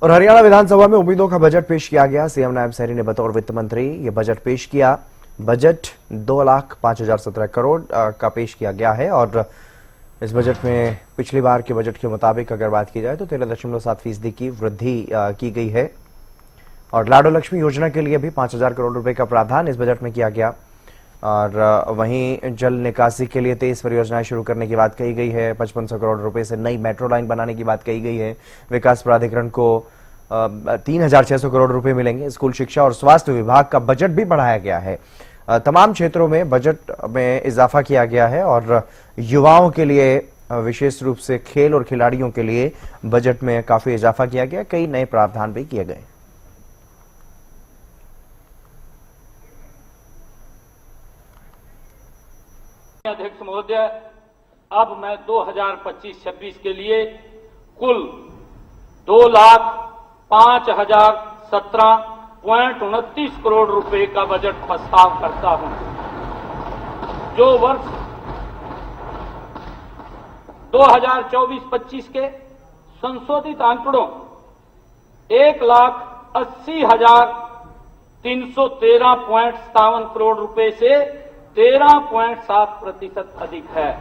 और हरियाणा विधानसभा में उम्मीदों का बजट पेश किया गया। सीएम नायब सैनी ने बतौर वित्त मंत्री ये बजट पेश किया। बजट 2,05,017 करोड़ का पेश किया गया है और इस बजट में पिछली बार के बजट के मुताबिक अगर बात की जाए तो 13.7% की वृद्धि की गई है। और लाडो लक्ष्मी योजना के लिए भी 5,000 करोड़ रुपए का प्रावधान इस बजट में किया गया। और वहीं जल निकासी के लिए 23 परियोजनाएं शुरू करने की बात कही गई है। 5500 करोड़ रुपए से नई मेट्रो लाइन बनाने की बात कही गई है। विकास प्राधिकरण को 3,600 करोड़ रुपए मिलेंगे। स्कूल शिक्षा और स्वास्थ्य विभाग का बजट भी बढ़ाया गया है। तमाम क्षेत्रों में बजट में इजाफा किया गया है और युवाओं के लिए विशेष रूप से खेल और खिलाड़ियों के लिए बजट में काफी इजाफा किया गया। कई नए प्रावधान भी किए गए। अध्यक्ष महोदय, अब मैं 2025-26 के लिए कुल 2,05,017.29 करोड़ रुपए का बजट प्रस्ताव करता हूं, जो वर्ष 2024-25 के संशोधित आंकड़ों 1,80,313.57 करोड़ रुपए से 13.7% अधिक है।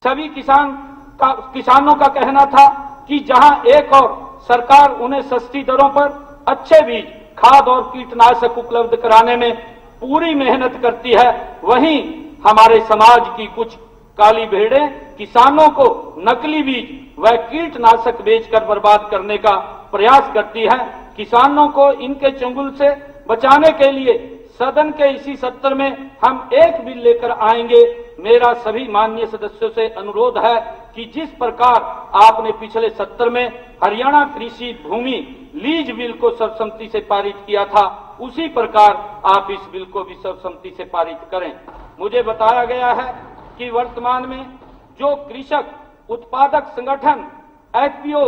सभी किसानों का कहना था कि जहां एक और सरकार उन्हें सस्ती दरों पर अच्छे बीज, खाद और कीटनाशक उपलब्ध कराने में पूरी मेहनत करती है, वहीं हमारे समाज की कुछ काली भेड़ें किसानों को नकली बीज व कीटनाशक बेचकर बर्बाद करने का प्रयास करती है। किसानों को इनके चंगुल से बचाने के लिए सदन के इसी सत्र में हम एक बिल लेकर आएंगे। मेरा सभी माननीय सदस्यों से अनुरोध है कि जिस प्रकार आपने पिछले सत्र में हरियाणा कृषि भूमि लीज बिल को सर्वसम्मति से पारित किया था, उसी प्रकार आप इस बिल को भी सर्वसम्मति से पारित करें। मुझे बताया गया है कि वर्तमान में जो कृषक उत्पादक संगठन एफपीओ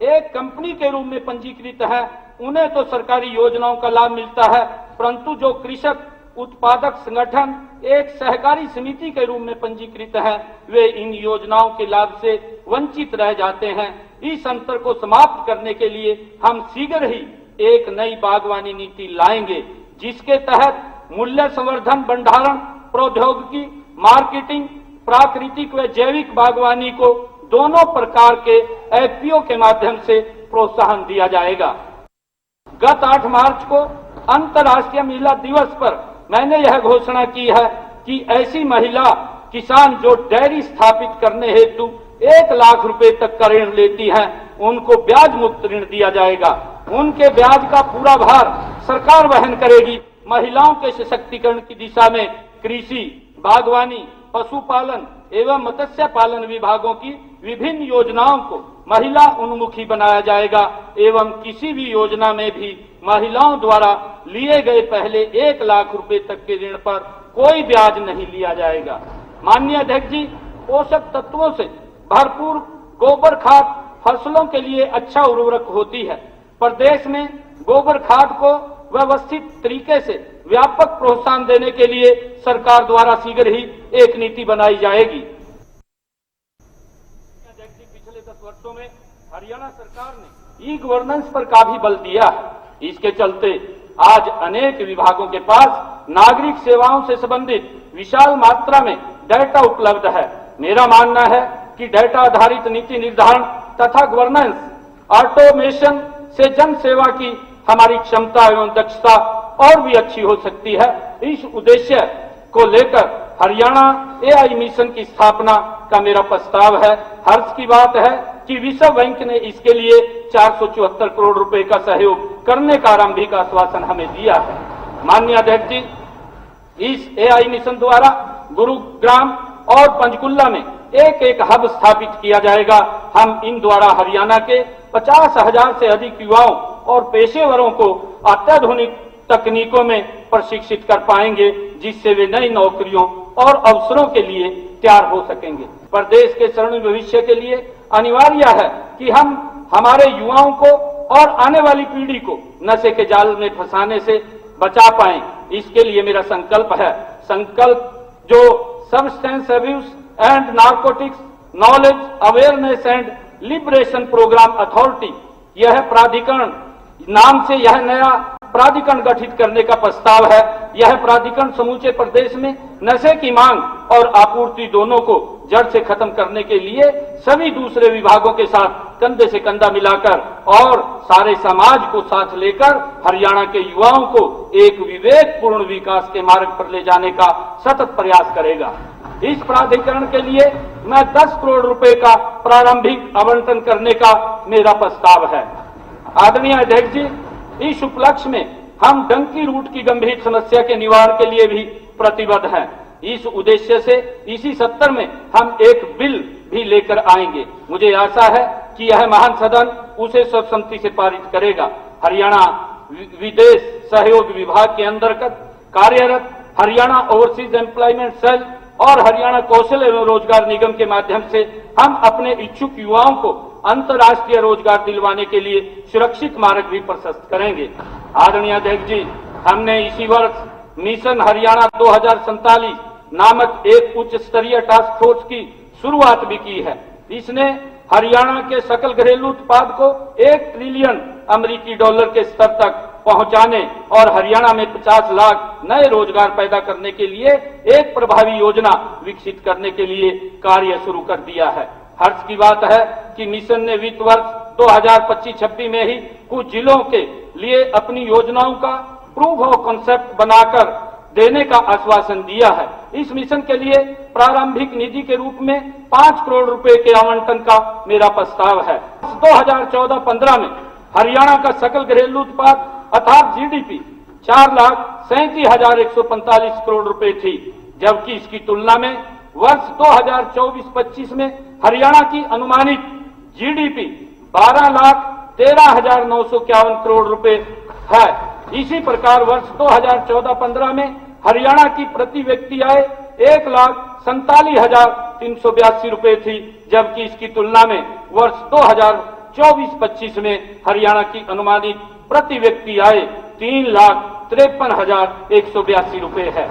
एक कंपनी के रूप में पंजीकृत है, उन्हें तो सरकारी योजनाओं का लाभ मिलता है, परंतु जो कृषक उत्पादक संगठन एक सहकारी समिति के रूप में पंजीकृत है, वे इन योजनाओं के लाभ से वंचित रह जाते हैं। इस अंतर को समाप्त करने के लिए हम शीघ्र ही एक नई बागवानी नीति लाएंगे, जिसके तहत मूल्य संवर्धन, भंडारण, प्रौद्योगिकी, मार्केटिंग, प्राकृतिक व जैविक बागवानी को दोनों प्रकार के एफपीओ के माध्यम से प्रोत्साहन दिया जाएगा। गत 8 मार्च को अंतर्राष्ट्रीय महिला दिवस पर मैंने यह घोषणा की है कि ऐसी महिला किसान जो डेयरी स्थापित करने हेतु 1 लाख रुपए तक का ऋण लेती हैं, उनको ब्याज मुक्त ऋण दिया जाएगा। उनके ब्याज का पूरा भार सरकार वहन करेगी। महिलाओं के सशक्तिकरण की दिशा में कृषि, बागवानी, पशुपालन एवं मत्स्य पालन विभागों की विभिन्न योजनाओं को महिला उन्मुखी बनाया जाएगा एवं किसी भी योजना में भी महिलाओं द्वारा लिए गए पहले 1 लाख रुपए तक के ऋण पर कोई ब्याज नहीं लिया जाएगा। माननीय अध्यक्ष जी, पोषक तत्वों से भरपूर गोबर खाद फसलों के लिए अच्छा उर्वरक होती है। प्रदेश में गोबर खाद को व्यवस्थित तरीके से व्यापक प्रोत्साहन देने के लिए सरकार द्वारा शीघ्र ही एक नीति बनाई जाएगी। पिछले 10 वर्षों में हरियाणा सरकार ने ई गवर्नेंस पर काफी बल दिया है। इसके चलते आज अनेक विभागों के पास नागरिक सेवाओं से संबंधित विशाल मात्रा में डेटा उपलब्ध है। मेरा मानना है कि डेटा आधारित नीति निर्धारण तथा गवर्नेंस ऑटोमेशन से जन सेवा की हमारी क्षमता एवं दक्षता और भी अच्छी हो सकती है। इस उद्देश्य को लेकर हरियाणा एआई मिशन की स्थापना का मेरा प्रस्ताव है। हर्ष की बात है कि विश्व बैंक ने इसके लिए 474 करोड़ रुपए का सहयोग करने का आरंभिक आश्वासन हमें दिया है। माननीय अध्यक्ष जी, इस एआई मिशन द्वारा गुरुग्राम और पंचकुला में एक हब स्थापित किया जाएगा। हम इन द्वारा हरियाणा के 50,000 से अधिक युवाओं और पेशेवरों को अत्याधुनिक तकनीकों में प्रशिक्षित कर पाएंगे, जिससे वे नई नौकरियों और अवसरों के लिए तैयार हो सकेंगे। प्रदेश के स्वर्णिम भविष्य के लिए अनिवार्य है कि हम हमारे युवाओं को और आने वाली पीढ़ी को नशे के जाल में फंसाने से बचा पाएं। इसके लिए मेरा संकल्प है। संकल्प जो substance abuse and narcotics knowledge awareness and liberation programme authority, यह प्राधिकरण नाम से यह नया प्राधिकरण गठित करने का प्रस्ताव है। यह प्राधिकरण समूचे प्रदेश में नशे की मांग और आपूर्ति दोनों को जड़ से खत्म करने के लिए सभी दूसरे विभागों के साथ कंधे से कंधा मिलाकर और सारे समाज को साथ लेकर हरियाणा के युवाओं को एक विवेकपूर्ण विकास के मार्ग पर ले जाने का सतत प्रयास करेगा। इस प्राधिकरण के लिए मैं 10 करोड़ रुपए का प्रारंभिक आवंटन करने का मेरा प्रस्ताव है। आदरणीय अध्यक्ष जी, इस उपलक्ष्य में हम डंकी रूट की गंभीर समस्या के निवारण के लिए भी प्रतिबद्ध हैं। इस उद्देश्य से इसी सत्र में हम एक बिल भी लेकर आएंगे। मुझे आशा है कि यह महान सदन उसे सर्वसम्मति से पारित करेगा। हरियाणा विदेश सहयोग विभाग के अंतर्गत कार्यरत हरियाणा ओवरसीज एम्प्लॉयमेंट सेल और हरियाणा कौशल एवं रोजगार निगम के माध्यम से हम अपने इच्छुक युवाओं को अंतर्राष्ट्रीय रोजगार दिलवाने के लिए सुरक्षित मार्ग भी प्रशस्त करेंगे। आदरणीय अध्यक्ष जी, हमने इसी वर्ष मिशन हरियाणा 2047 नामक एक उच्च स्तरीय टास्क फोर्स की शुरुआत भी की है। इसने हरियाणा के सकल घरेलू उत्पाद को 1 ट्रिलियन अमेरिकी डॉलर के स्तर तक पहुंचाने और हरियाणा में 50 लाख नए रोजगार पैदा करने के लिए एक प्रभावी योजना विकसित करने के लिए कार्य शुरू कर दिया है। हर्ष की बात है कि मिशन ने वित्त वर्ष 2025-26 में ही कुछ जिलों के लिए अपनी योजनाओं का प्रूफ ऑफ कॉन्सेप्ट बनाकर देने का आश्वासन दिया है। इस मिशन के लिए प्रारंभिक निधि के रूप में 5 करोड़ रुपए के आवंटन का मेरा प्रस्ताव है। 2014-15 में हरियाणा का सकल घरेलू उत्पाद अर्थात जीडीपी 4,37,145 करोड़ रुपए थी, जबकि इसकी तुलना में वर्ष 2024-25 में हरियाणा की अनुमानित जीडीपी 12,13,951 करोड़ रुपए है। इसी प्रकार वर्ष 2014-15 में हरियाणा की प्रति व्यक्ति आय 1,47,382 रुपए थी, जबकि इसकी तुलना में वर्ष 2024-25 में हरियाणा की अनुमानित प्रति व्यक्ति आय 3,53,182 रुपए है।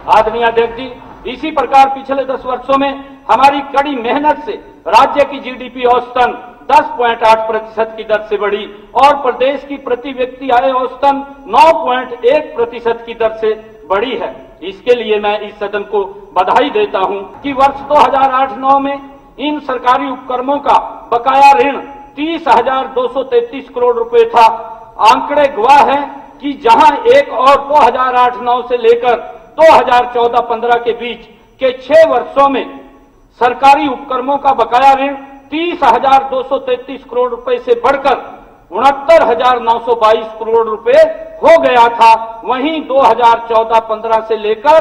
आदरणीय अध्यक्ष जी, इसी प्रकार पिछले 10 वर्षों में हमारी कड़ी मेहनत से राज्य की जीडीपी औसतन 10.8% की दर से बढ़ी और प्रदेश की प्रति व्यक्ति आय औसतन 9.1% की दर से बढ़ी है। इसके लिए मैं इस सदन को बधाई देता हूं कि वर्ष 2008-9 में इन सरकारी उपक्रमों का बकाया ऋण 30,233 करोड़ रुपए था। आंकड़े गवाह हैं कि जहां एक और 2008-9 से लेकर 2014-15 के बीच के 6 वर्षों में सरकारी उपक्रमों का बकाया ऋण 30,233 करोड़ रुपए से बढ़कर 69,922 करोड़ रुपए हो गया था, वहीं 2014-15 से लेकर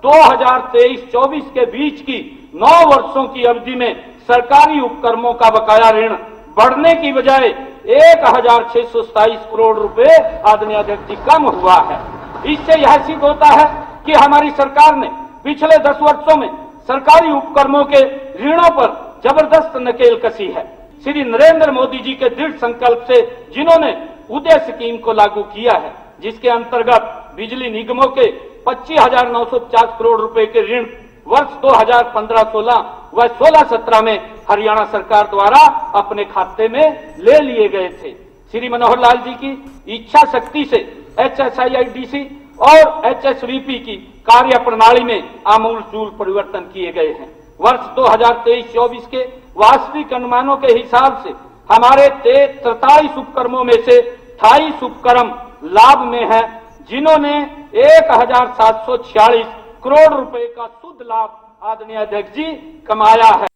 2023-24 के बीच की 9 वर्षों की अवधि में सरकारी उपक्रमों का बकाया ऋण बढ़ने की बजाय 1,627 करोड़ रुपए आदरणीय अध्यक्ष जी कम हुआ है। इससे यह सिद्ध होता है कि हमारी सरकार ने पिछले 10 वर्षों में सरकारी उपक्रमों के ऋणों पर जबरदस्त नकेल कसी है। श्री नरेंद्र मोदी जी के दृढ़ संकल्प से जिन्होंने उदय स्कीम को लागू किया है, जिसके अंतर्गत बिजली निगमों के 25,950 करोड़ रुपए के ऋण वर्ष 2015-16 व 16-17 में हरियाणा सरकार द्वारा अपने खाते में ले लिए गए थे। श्री मनोहर लाल जी की इच्छा शक्ति से HSIIDC और HSVP की कार्य प्रणाली में आमूलचूल परिवर्तन किए गए हैं। वर्ष 2023-24 के वास्तविक अनुमानों के हिसाब से हमारे 43 उपक्रमों में से 28 उपक्रम लाभ में है, जिन्होंने 1,746 करोड़ रुपए का शुद्ध लाभ आदरणीय अध्यक्ष जी कमाया है।